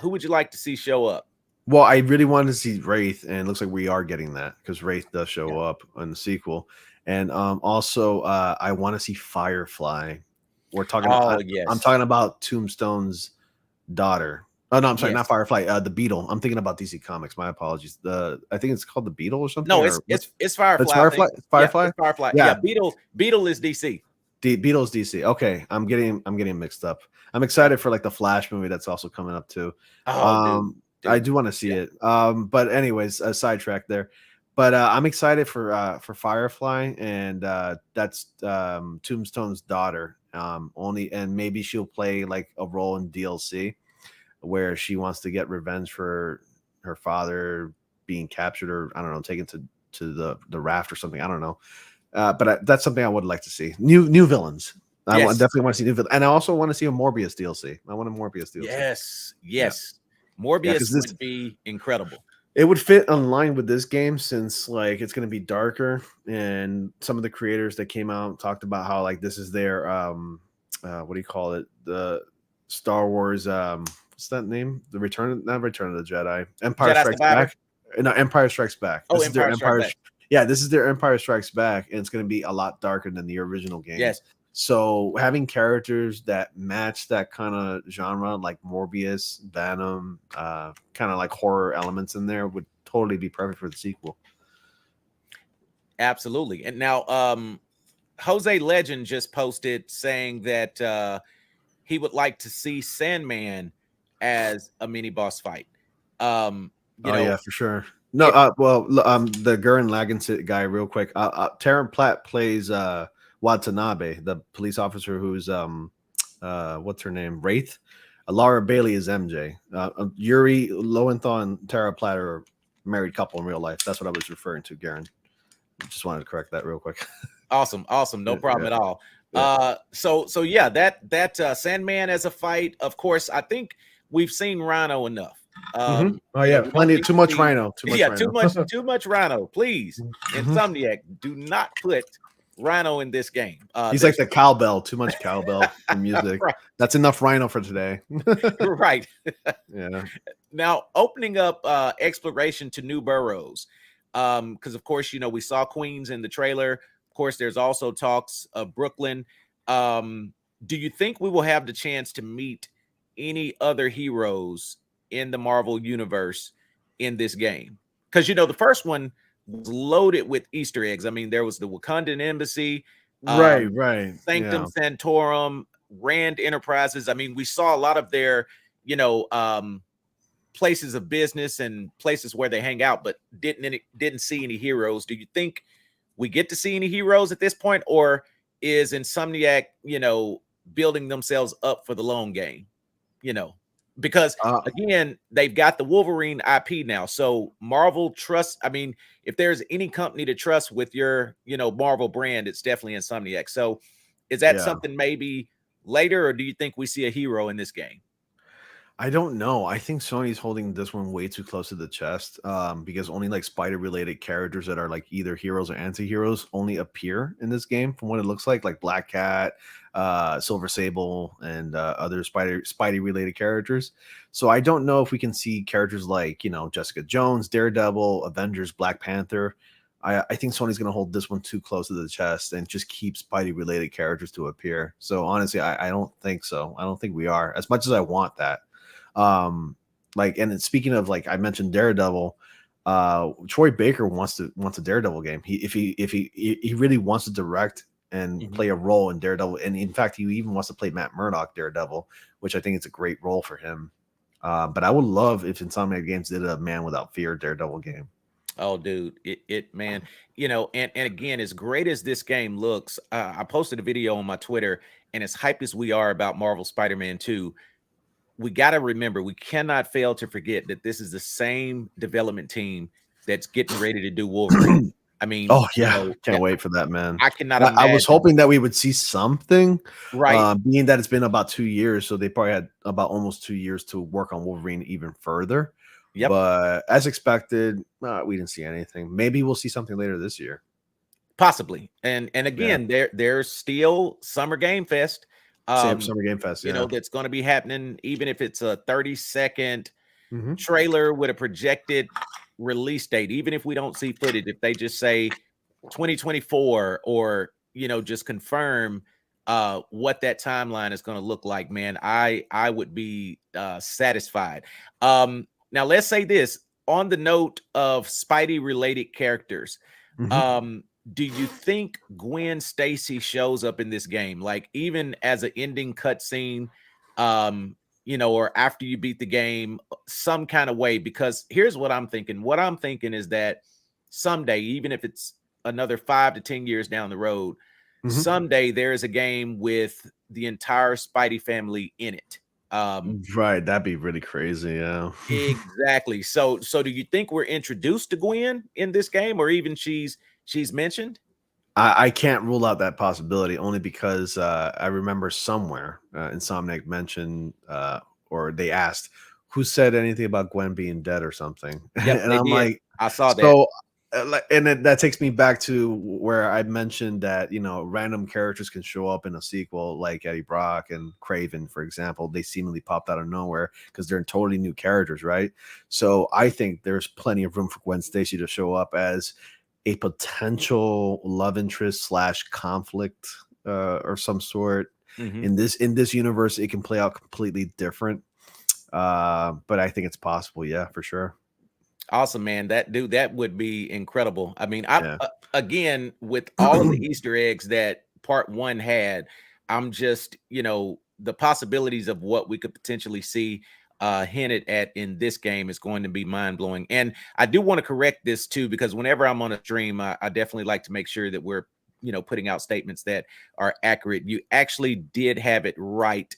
Speaker 1: Who would you like to see show up?
Speaker 2: Well, I really wanted to see Wraith, and it looks like we are getting that because Wraith does show
Speaker 1: Yeah.
Speaker 2: up in the sequel. And also, I want to see Firefly. We're talking.
Speaker 1: Oh,
Speaker 2: I'm
Speaker 1: yes.
Speaker 2: talking about Tombstone's daughter. Oh no, I'm sorry, not
Speaker 1: Yes.
Speaker 2: Firefly. The Beetle. I'm thinking about DC Comics. My apologies. I think it's called the Beetle or something.
Speaker 1: No,
Speaker 2: Or
Speaker 1: it's
Speaker 2: it's
Speaker 1: Firefly, I
Speaker 2: Firefly.
Speaker 1: think. Yeah,
Speaker 2: Firefly.
Speaker 1: it's Firefly. Yeah,
Speaker 2: Yeah,
Speaker 1: Beetle is DC.
Speaker 2: Beetle's DC. Okay, I'm getting mixed up. I'm
Speaker 1: Yeah.
Speaker 2: excited for like the Flash movie that's also coming up too.
Speaker 1: Oh, dude.
Speaker 2: I
Speaker 1: Dude.
Speaker 2: do want to see
Speaker 1: Yeah.
Speaker 2: it. But anyways, a sidetrack there. But I'm excited for Firefly, and that's Tombstone's daughter. Only and maybe she'll play like a role in DLC where she wants to get revenge for her father being captured, or I don't know, taken to the raft or something. I don't know. But that's something I would like to see. New villains.
Speaker 1: Yes.
Speaker 2: Definitely want to see new villains, and I also want to see a Morbius DLC. I want a Morbius DLC.
Speaker 1: Yes.
Speaker 2: Yeah.
Speaker 1: Yes. Morbius
Speaker 2: this
Speaker 1: would be incredible.
Speaker 2: it would fit in line with this game since like it's going to be darker, and some of the creators that came out talked about how like this is their what do you call it, the Star Wars what's that name, the Return of the Jedi, Empire
Speaker 1: Jedi
Speaker 2: Strikes
Speaker 1: Survivor?
Speaker 2: Back. No, Empire Strikes Back.
Speaker 1: Oh,
Speaker 2: This is their
Speaker 1: Empire Strikes Back.
Speaker 2: Yeah, this is their Empire Strikes Back, and it's going to be a lot darker than the original games.
Speaker 1: Yes.
Speaker 2: So having characters that match that kind of genre, like Morbius, Venom, kind of like horror elements in there, would totally be perfect for the sequel.
Speaker 1: Absolutely. And now Jose Legend just posted saying that he would like to see Sandman as a mini boss fight.
Speaker 2: Yeah, for sure. No,
Speaker 1: if,
Speaker 2: the Gurren Lagann guy, real quick. Taron Platt plays Watanabe, the police officer who's what's her name, Wraith. Laura Bailey is MJ. Yuri Lowenthal and Tara Platt are a married couple in real life. That's what I was referring to, Garen. Just wanted to correct that real quick.
Speaker 1: Awesome. No problem at all.
Speaker 2: Yeah.
Speaker 1: So yeah, that Sandman as a fight, of course, I think we've seen Rhino enough.
Speaker 2: Oh yeah, plenty. Too much Rhino.
Speaker 1: Too much Rhino. Please, Insomniac, do not put Rhino in this game.
Speaker 2: He's like the cowbell. Too much cowbell in music.
Speaker 1: Right.
Speaker 2: That's enough Rhino for today.
Speaker 1: Right.
Speaker 2: Yeah.
Speaker 1: Now opening up exploration to new boroughs, because of course we saw Queens in the trailer. Of course, there's also talks of Brooklyn. Do you think we will have the chance to meet any other heroes in the Marvel universe in this game? Because the first one was loaded with Easter eggs. I mean, there was the Wakandan embassy,
Speaker 2: Right.
Speaker 1: Sanctum Sanctorum, Rand Enterprises. I mean, we saw a lot of their, places of business and places where they hang out, but didn't see any heroes. Do you think we get to see any heroes at this point, or is Insomniac, building themselves up for the long game? Because again, they've got the Wolverine IP now. So Marvel trusts. I mean, if there's any company to trust with your, Marvel brand, it's definitely Insomniac. So is that something maybe later, or do you think we see a hero in this game?
Speaker 2: I don't know. I think Sony's holding this one way too close to the chest, because only like spider related characters that are like either heroes or anti-heroes only appear in this game from what it looks like Black Cat, Silver Sable, and other Spidey related characters. So I don't know if we can see characters like, Jessica Jones, Daredevil, Avengers, Black Panther. I think Sony's going to hold this one too close to the chest and just keep Spidey related characters to appear. So honestly, I don't think so. I don't think we are, as much as I want that. Like, and then speaking of, like, I mentioned Daredevil, Troy Baker wants a Daredevil game. He really wants to direct and play a role in Daredevil, and in fact he even wants to play Matt Murdock Daredevil, which I think is a great role for him. But I would love if Insomniac Games did a Man Without Fear Daredevil game.
Speaker 1: Oh, dude, it man, and again, as great as this game looks, I posted a video on my Twitter, and as hyped as we are about Marvel Spider-Man 2, we got to remember, we cannot fail to forget that this is the same development team that's getting ready to do Wolverine. I mean,
Speaker 2: oh yeah, can't wait for that, man.
Speaker 1: I cannot imagine.
Speaker 2: I was hoping that we would see something,
Speaker 1: right?
Speaker 2: Being that it's been about 2 years, so they probably had about almost 2 years to work on Wolverine even further.
Speaker 1: Yep.
Speaker 2: But as expected, we didn't see anything. Maybe we'll see something later this year,
Speaker 1: possibly. And again, there's still Summer Game Fest.
Speaker 2: Summer Game Fest,
Speaker 1: that's going to be happening, even if it's a 30-second trailer with a projected release date. Even if we don't see footage, if they just say 2024, or just confirm what that timeline is going to look like, man, I would be satisfied. Now let's say this on the note of Spidey related characters. Do you think Gwen Stacy shows up in this game, like even as an ending cutscene, or after you beat the game, some kind of way? Because here's what I'm thinking. What I'm thinking is that someday, even if it's another 5 to 10 years down the road, someday there is a game with the entire Spidey family in it.
Speaker 2: Right, that'd be really crazy. Yeah,
Speaker 1: exactly. So do you think we're introduced to Gwen in this game, or even she's mentioned?
Speaker 2: I can't rule out that possibility, only because I remember somewhere Insomniac mentioned, or they asked who said anything about Gwen being dead or something.
Speaker 1: Yep,
Speaker 2: and I'm
Speaker 1: did.
Speaker 2: like,
Speaker 1: I saw that.
Speaker 2: So, and that takes me back to where I mentioned that random characters can show up in a sequel, like Eddie Brock and Craven, for example. They seemingly popped out of nowhere because they're totally new characters, right? So I think there's plenty of room for Gwen Stacy to show up as a potential love interest / conflict or some sort. In this universe. It can play out completely different, but I think it's possible. Yeah, for sure.
Speaker 1: Awesome, man. That would be incredible. I mean, again, with all of the Easter eggs that part 1 had, I'm just, the possibilities of what we could potentially see hinted at in this game is going to be mind-blowing. And I do want to correct this too, because whenever I'm on a stream, I definitely like to make sure that we're, putting out statements that are accurate. You actually did have it right,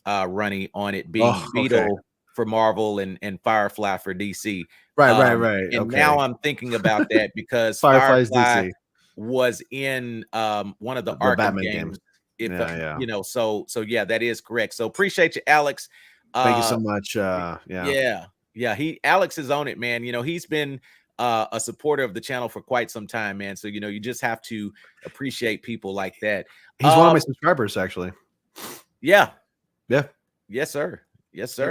Speaker 1: Ronnie, on it being Beetle for Marvel and Firefly for DC.
Speaker 2: Right.
Speaker 1: And now I'm thinking about that because
Speaker 2: Firefly's
Speaker 1: Firefly
Speaker 2: DC.
Speaker 1: was in one of the Arkham
Speaker 2: Batman
Speaker 1: games.
Speaker 2: Yeah.
Speaker 1: So yeah, that is correct. So appreciate you, Alex.
Speaker 2: Thank you so much.
Speaker 1: Alex is on it, man. He's been a supporter of the channel for quite some time, man. So you just have to appreciate people like that.
Speaker 2: He's one of my subscribers, actually.
Speaker 1: Yeah.
Speaker 2: Yes,
Speaker 1: sir.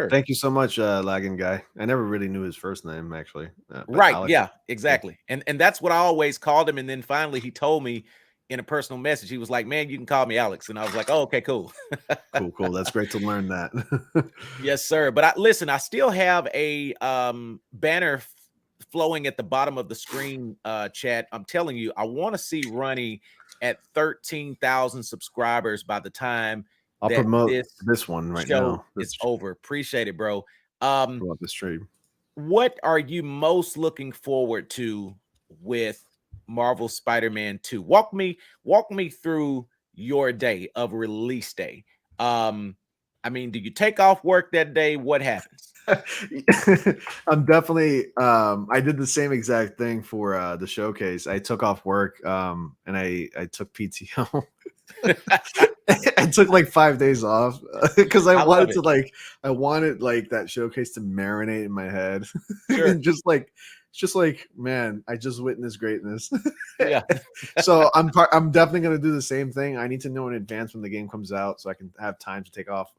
Speaker 2: Thank you so much, Lagging Guy. I never really knew his first name, actually.
Speaker 1: Right. Alex, yeah, exactly. And that's what I always called him. And then finally he told me in a personal message, he was like, man, you can call me Alex. And I was like, oh, okay, cool.
Speaker 2: Cool. That's great to learn that.
Speaker 1: Yes, sir. But listen, I still have a banner flowing at the bottom of the screen, chat. I'm telling you, I want to see Ronnie at 13,000 subscribers by the time
Speaker 2: I'll promote this one right now.
Speaker 1: It's over. Appreciate it, bro.
Speaker 2: Promote the stream.
Speaker 1: What are you most looking forward to with Marvel Spider-Man 2? Walk me through your day of release day. I mean, do you take off work that day? What happens?
Speaker 2: I'm definitely I did the same exact thing for the showcase. I took off work and I took PTO. I took like 5 days off because I
Speaker 1: I love
Speaker 2: wanted
Speaker 1: it.
Speaker 2: to I wanted like that showcase to marinate in my head
Speaker 1: Sure.
Speaker 2: and just like man, I just witnessed greatness.
Speaker 1: Yeah.
Speaker 2: So I'm definitely gonna do the same thing. I need to know in advance when the game comes out so I can have time to take off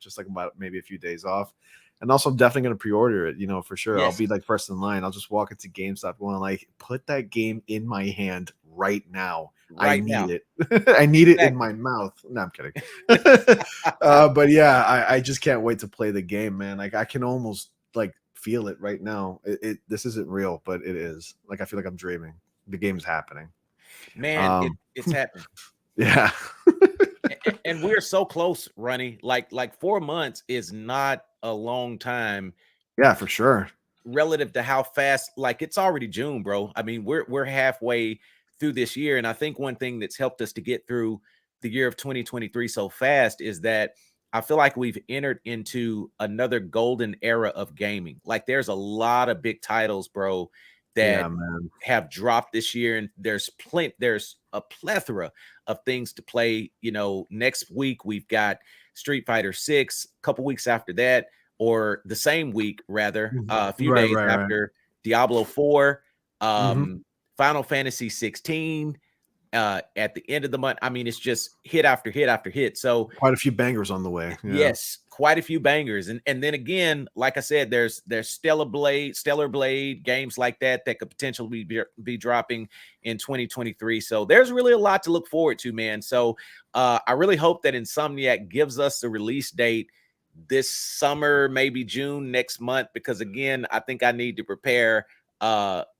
Speaker 2: just like about maybe a few days off. And also I'm definitely gonna pre-order it, for sure. I'll
Speaker 1: Yes.
Speaker 2: be like first in line. I'll just walk into GameStop going like put that game in my hand right now. I
Speaker 1: Right
Speaker 2: need
Speaker 1: now.
Speaker 2: it. I need it in
Speaker 1: Exactly.
Speaker 2: my mouth. No, I'm kidding. But yeah, I just can't wait to play the game, man. Like I can almost like feel it right now. This isn't real, but it is. Like I feel like I'm dreaming. The game's happening.
Speaker 1: Man,
Speaker 2: Um,
Speaker 1: it's happening.
Speaker 2: yeah,
Speaker 1: And we're so close, Ronnie. Like 4 months is not a long time
Speaker 2: yeah, for sure.
Speaker 1: relative to how fast. Like it's already June, bro. I mean, we're halfway through this year, and I think one thing that's helped us to get through the year of 2023 so fast is that I feel like we've entered into another golden era of gaming. Like there's a lot of big titles, bro,
Speaker 2: Yeah,
Speaker 1: that
Speaker 2: man.
Speaker 1: have dropped this year, and there's a plethora of things to play. Next week we've got Street Fighter 6, a couple weeks after that, or the same week rather, a few
Speaker 2: Right,
Speaker 1: days
Speaker 2: right, right.
Speaker 1: after Diablo 4,
Speaker 2: Hmm.
Speaker 1: Final Fantasy 16, at the end of the month. I mean, it's just hit after hit after hit. So
Speaker 2: Quite a few bangers on the way. Yeah.
Speaker 1: yes, quite a few bangers. And then again, like I said, there's Stellar Blade, games like that could potentially be dropping in 2023. So there's really a lot to look forward to, man. So I really hope that Insomniac gives us the release date this summer, maybe June next month, because again, I think I need to prepare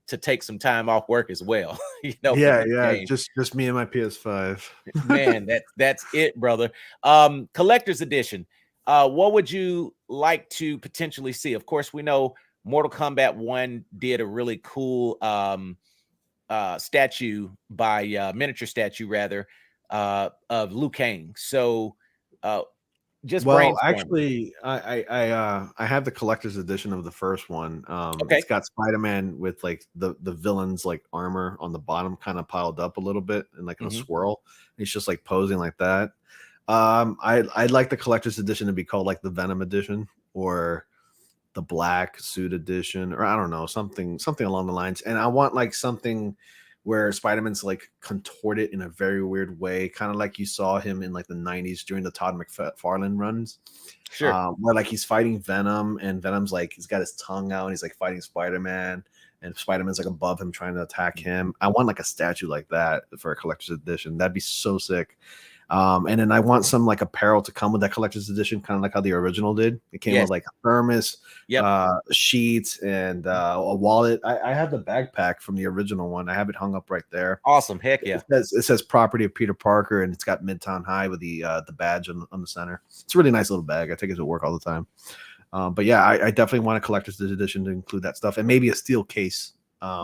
Speaker 1: to take some time off work as well, for
Speaker 2: Yeah,
Speaker 1: this
Speaker 2: yeah.
Speaker 1: game.
Speaker 2: Just me and my PS5.
Speaker 1: Man, that's it, brother. Collector's edition. What would you like to potentially see? Of course, we know Mortal Kombat 1 did a really cool statue by miniature statue rather of Liu Kang. So uh just
Speaker 2: Well,
Speaker 1: brainstorming.
Speaker 2: actually, I have the collector's edition of the first one. It's
Speaker 1: Okay.
Speaker 2: got Spider-Man with like the villain's like armor on the bottom, kind of piled up a little bit and like in a
Speaker 1: Hmm.
Speaker 2: swirl. He's just like posing like that. I'd like the collector's edition to be called like the Venom edition or the black suit edition, or I don't know, something along the lines. And I want like something where Spider-Man's like contorted in a very weird way, kind of like you saw him in like the 90s during the Todd McFarlane runs,
Speaker 1: Sure.
Speaker 2: where like he's fighting Venom and Venom's like he's got his tongue out and he's like fighting Spider-Man and Spider-Man's like above him trying to attack him. I want like a statue like that for a collector's edition. That'd be so sick. And then I want some like apparel to come with that collector's edition, kind of like how the original did. It came
Speaker 1: Yes.
Speaker 2: with like a thermos,
Speaker 1: Yep.
Speaker 2: sheets, and a wallet. I have the backpack from the original one. I have it hung up right there.
Speaker 1: Awesome. Heck yeah.
Speaker 2: It says property of Peter Parker, and it's got Midtown High with the badge on the center. It's a really nice little bag. I take it to work all the time. But yeah, I definitely want a collector's edition to include that stuff, and maybe a steel case,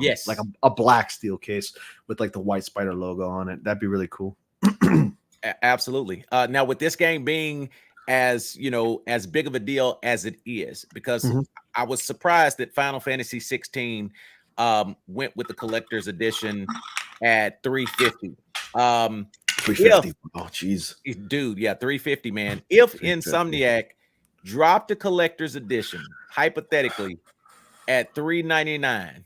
Speaker 1: Yes.
Speaker 2: like a black steel case with like the white spider logo on it. That'd be really cool.
Speaker 1: Absolutely. Now, with this game being as big of a deal as it is, because
Speaker 2: Mhm.
Speaker 1: I was surprised that Final Fantasy 16 went with the collector's edition at 350.
Speaker 2: 350. Oh, jeez.
Speaker 1: Dude, yeah, 350, man. If
Speaker 2: 350.
Speaker 1: Insomniac dropped a collector's edition, hypothetically, at 399,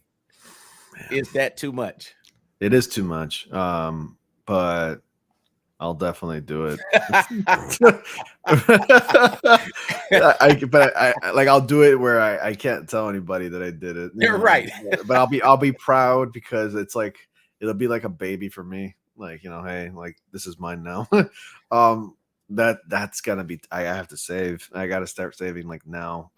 Speaker 1: is that too much?
Speaker 2: It is too much. But I'll definitely do it. But I'll do it where I can't tell anybody that I did it.
Speaker 1: You're right.
Speaker 2: But I'll be proud because it's like it'll be like a baby for me. Like, hey, like this is mine now. That's gonna be I have to save. I gotta start saving like now.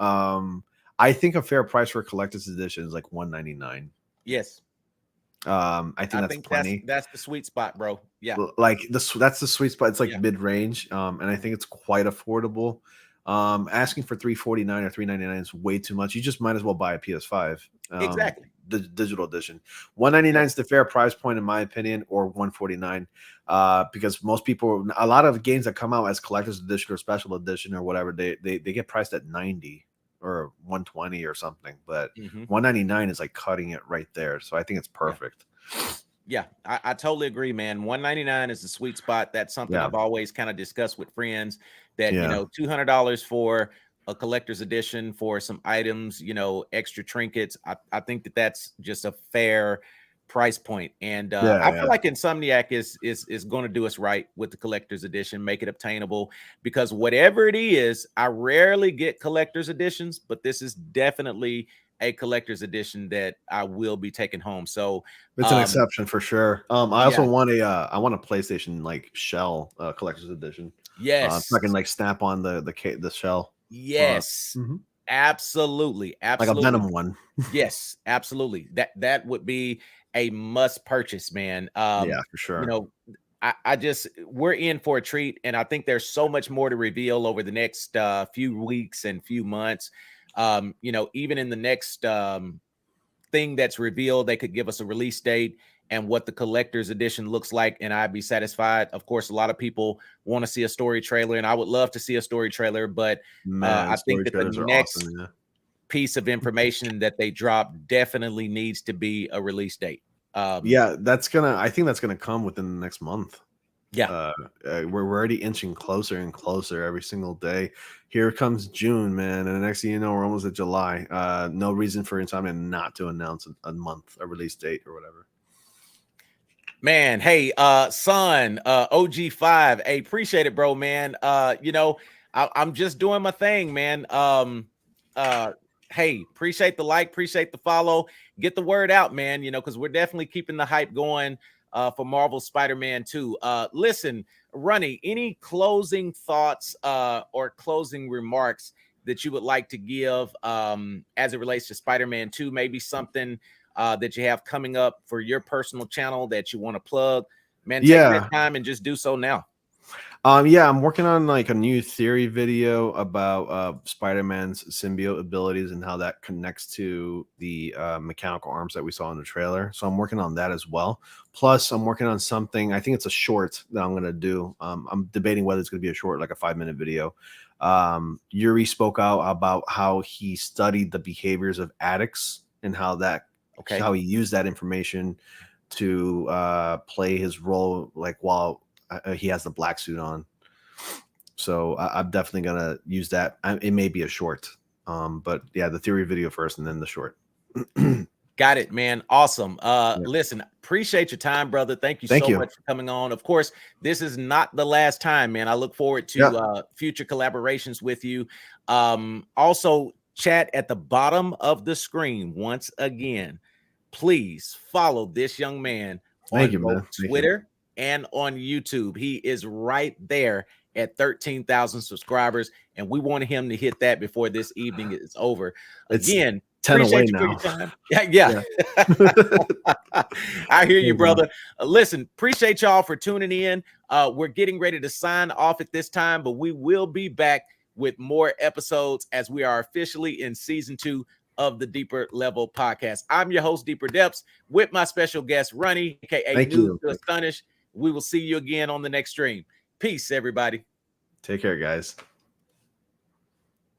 Speaker 2: I think a fair price for a collector's edition is like $199.
Speaker 1: Yes.
Speaker 2: I think
Speaker 1: I
Speaker 2: that's
Speaker 1: think
Speaker 2: plenty.
Speaker 1: that's the sweet spot, bro. Yeah.
Speaker 2: Like that's the sweet spot. It's like
Speaker 1: Yeah.
Speaker 2: mid-range, and I think it's quite affordable. Asking for 349 or 399 is way too much. You just might as well buy a PS5,
Speaker 1: Exactly.
Speaker 2: the digital edition. 199 is the fair price point in my opinion, or 149, because most people, a lot of games that come out as collector's edition or special edition or whatever, they get priced at 90 or 120 or something, but
Speaker 1: Mhm.
Speaker 2: 199 is like cutting it right there. So I think it's perfect.
Speaker 1: Yeah, I totally agree, man. 199 is the sweet spot. That's something
Speaker 2: Yeah.
Speaker 1: I've always kind of discussed with friends that,
Speaker 2: Yeah.
Speaker 1: $200 for a collector's edition for some items, extra trinkets. I think that that's just a fair price point. And I feel
Speaker 2: Yeah.
Speaker 1: like Insomniac is going to do us right with the collector's edition, make it obtainable, because whatever it is, I rarely get collector's editions, but this is definitely a collector's edition that I will be taking home. So
Speaker 2: It's an exception for sure. I also
Speaker 1: yeah,
Speaker 2: want I want a PlayStation like shell collector's edition. So I can
Speaker 1: yes,
Speaker 2: like snap on the shell.
Speaker 1: yes,
Speaker 2: Mhm.
Speaker 1: absolutely,
Speaker 2: Like a
Speaker 1: absolutely.
Speaker 2: Venom one.
Speaker 1: Yes, absolutely. That would be a must purchase, man.
Speaker 2: Yeah, for
Speaker 1: You
Speaker 2: sure.
Speaker 1: know, I just we're in for a treat, and I think there's so much more to reveal over the next few weeks and few months. Even in the next thing that's revealed, they could give us a release date and what the collector's edition looks like, and I'd be satisfied. Of course, a lot of people want to see a story trailer, and I would love to see a story trailer, but
Speaker 2: Man,
Speaker 1: I think
Speaker 2: story
Speaker 1: that the
Speaker 2: trailers are
Speaker 1: next
Speaker 2: awesome. Yeah.
Speaker 1: piece of information that they drop definitely needs to be a release date.
Speaker 2: Yeah, I think that's gonna come within the next month.
Speaker 1: Yeah.
Speaker 2: We're already inching closer and closer every single day. Here comes June, man, and the next thing you know, we're almost at July. No reason for Insomnia not to announce a month, a release date or whatever.
Speaker 1: Man, hey, son, OG5, hey, appreciate it, bro, man. I'm just doing my thing, man. Uh, hey, appreciate the like, appreciate the follow, get the word out, man. Because we're definitely keeping the hype going for Marvel Spider-Man 2. Listen, Ronnie, any closing thoughts or closing remarks that you would like to give as it relates to Spider-Man 2? Maybe something that you have coming up for your personal channel that you want to plug, man, take that
Speaker 2: Yeah.
Speaker 1: time and just do so now.
Speaker 2: Yeah, I'm working on like a new theory video about Spider-Man's symbiote abilities and how that connects to the mechanical arms that we saw in the trailer. So I'm working on that as well. Plus, I'm working on something. I think it's a short that I'm gonna do. I'm debating whether it's gonna be a short, like a 5-minute video. Yuri spoke out about how he studied the behaviors of addicts and
Speaker 1: Okay.
Speaker 2: how he used that information to play his role, like while he has the black suit on. So I'm definitely gonna use that. It may be a short, but yeah, the theory video first and then the short.
Speaker 1: Got it, man. Awesome.
Speaker 2: Yeah.
Speaker 1: Listen, appreciate your time, brother. Thank you
Speaker 2: Thank
Speaker 1: so
Speaker 2: you.
Speaker 1: much for coming on. Of course, this is not the last time, man. I look forward
Speaker 2: Yeah.
Speaker 1: to future collaborations with you. Also, chat at the bottom of the screen once again. Please follow this young man
Speaker 2: Thank
Speaker 1: on
Speaker 2: you,
Speaker 1: both
Speaker 2: man. Thank you.
Speaker 1: Twitter and on YouTube. He is right there at 13,000 subscribers, and we want him to hit that before this evening is over.
Speaker 2: It's
Speaker 1: Again,
Speaker 2: 10 away
Speaker 1: appreciate you for
Speaker 2: now.
Speaker 1: your time. Yeah.
Speaker 2: Yeah.
Speaker 1: I hear you,
Speaker 2: Thanks, man.
Speaker 1: brother. Listen, appreciate y'all for tuning in. We're getting ready to sign off at this time, but we will be back with more episodes as we are officially in season 2 of the Deeper Level podcast. I'm your host, Deeper Depths, with my special guest, Ronnie A.K.A.
Speaker 2: Thank
Speaker 1: News
Speaker 2: you.
Speaker 1: to Astonish. We will see you again on the next stream. Peace, everybody.
Speaker 2: Take care, guys.